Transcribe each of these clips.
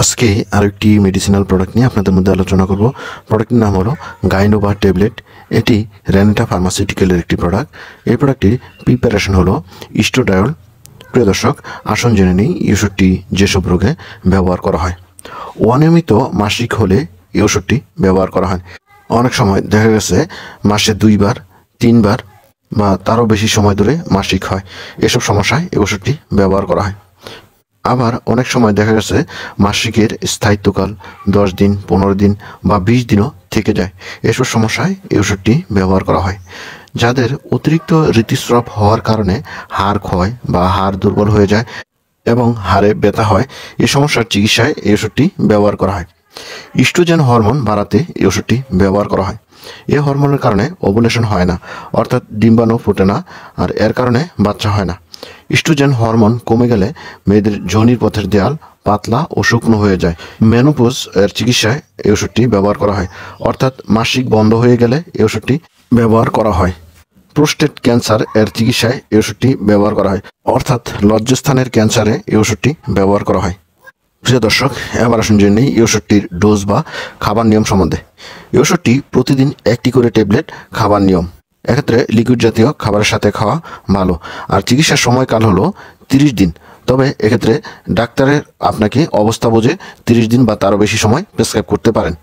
আজকে আরেকটি medicinal product নিয়ে আপনাদের মধ্যে আলোচনা করব। প্রোডাক্টের নাম হলো গাইনোভা ট্যাবলেট। এটি রেনেটা ফার্মাসিউটিক্যালের একটি প্রোডাক্ট। এই প্রোডাক্টটির প্রিপারেশন হলো ইস্টোডায়ল। প্রিয় দর্শক, আসুন জেনে নিই এই ওষুধটি যেসব রোগে ব্যবহার করা হয়। অনিয়মিত মাসিক হলে এই ওষুধটি ব্যবহার করা হয়। অনেক সময় দেখা গেছে মাসে 2 বার 3 বার বা তারও বেশি সময় ধরে মাসিক হয়। এসব সমস্যায় এই ওষুধটি ব্যবহার করা হয়। আবার অনেক সময় দেখা গেছে মাসিকের স্থায়িত্বকাল 10 দিন, 15 দিন বা 20 দিনও থেকে যায়। এসব সমস্যায় এই ওষুধটি ব্যবহার করা হয়। যাদের অতিরিক্ত ঋতুস্রাব হওয়ার কারণে হাড় ক্ষয় বা হাড় দুর্বল হয়ে যায় এবং হাড়ে ব্যথা হয়, এই সমস্যার চিকিৎসায় এই ওষুধটি ব্যবহার করা হয়। ইস্ট্রোজেন হরমোন বাড়াতে এই ওষুধটি ব্যবহার করা হয়। এই হরমোনের কারণে ওভুলেশন হয় না, অর্থাৎ ডিম্বাণু ফোটে না, আর এর কারণে বাচ্চা হয় না। ইস্ট্রোজেন হরমোন কমে গেলে মেয়েদের যোনির পথের দেয়াল পাতলা ও শুকনো হয়ে যায়। মেনোপজ এর চিকিৎসায় এই ওষুধটি ব্যবহার করা হয়, অর্থাৎ মাসিক বন্ধ হয়ে গেলে এই ওষুধটি ব্যবহার করা হয়। প্রোস্টেট ক্যান্সার এর চিকিৎসায় এই ওষুধটি ব্যবহার করা হয়, অর্থাৎ লজ্জাস্থানের ক্যান্সারে এই ওষুধটি ব্যবহার করা হয়। প্রিয় দর্শক, এবার আসুন জেনে নিই এই ওষুধটির ডোজ বা খাবার নিয়ম সম্বন্ধে। এই ওষুধটি প্রতিদিন 1টি করে ট্যাবলেট খাবার নিয়ম। এক্ষেত্রে লিকুইড জাতীয় খাবারের সাথে খাওয়া ভালো। আর চিকিৎসার সময়কাল হলো 30 দিন। তবে এক্ষেত্রে ডাক্তারের আপনাকে অবস্থা বুঝে 30 দিন বা তারও বেশি সময় প্রেসক্রাইব করতে পারেন।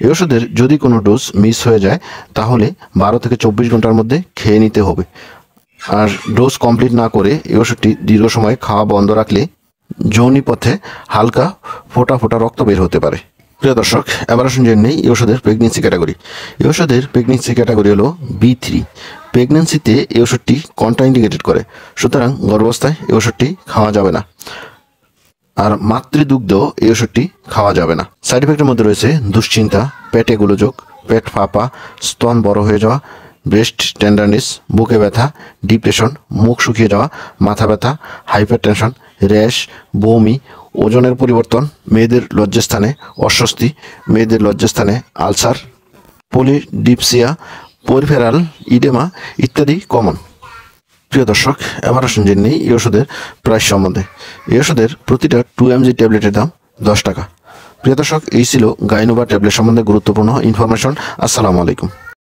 এই ওষুধের যদি কোনো ডোজ মিস হয়ে যায় তাহলে 12 থেকে 24 ঘন্টার মধ্যে খেয়ে নিতে হবে। আর ডোজ কমপ্লিট না করে এই ওষুধটি দীর্ঘ সময় খাওয়া বন্ধ রাখলে যৌনি পথে হালকা ফোঁটা ফোঁটা রক্ত বের হতে পারে। প্রিয় দর্শক, এবার আসুন জেনে নেই এই ওষুধের প্রেগনেন্সি ক্যাটাগরি। এই ওষুধের প্রেগনেন্সি ক্যাটাগরি হলো B3। প্রেগনেন্সিতে এই ওষুধটি কন্ট্রাইন্ডিকেটেড করে, সুতরাং গর্ভাবস্থায় এই ওষুধটি খাওয়া যাবে না। আর মাতৃদুগ্ধ এই ওষুধটি খাওয়া যাবে না। সাইড এফেক্টের মধ্যে রয়েছে দুশ্চিন্তা, পেটে গোলযোগ, পেট ফাঁপা, স্তন বড় হয়ে যাওয়া, ব্রেস্ট টেন্ডারনেস, বুকে ব্যথা, ডিপ্রেশন, মুখ শুকিয়ে যাওয়া, মাথা ব্যথা, হাইপারটেনশন, র্যাশ, বমি, ওজনের পরিবর্তন, মেয়েদের লজ্জাস্থানে অস্বস্তি, মেয়েদের লজ্জাস্থানে আলসার, পলিডিপসিয়া, পেরিফেরাল ইডেমা ইত্যাদি কমন। প্রিয় দর্শক, এবার আসুন জেনে নিই এই ওষুধের প্রাইস সম্বন্ধে। এই ওষুধের প্রতিটা 2 mg ট্যাবলেটের দাম 10 টাকা। প্রিয় দর্শক, এই ছিল গাইনোভা ট্যাবলেট সম্বন্ধে গুরুত্বপূর্ণ ইনফরমেশন। আসসালামু আলাইকুম।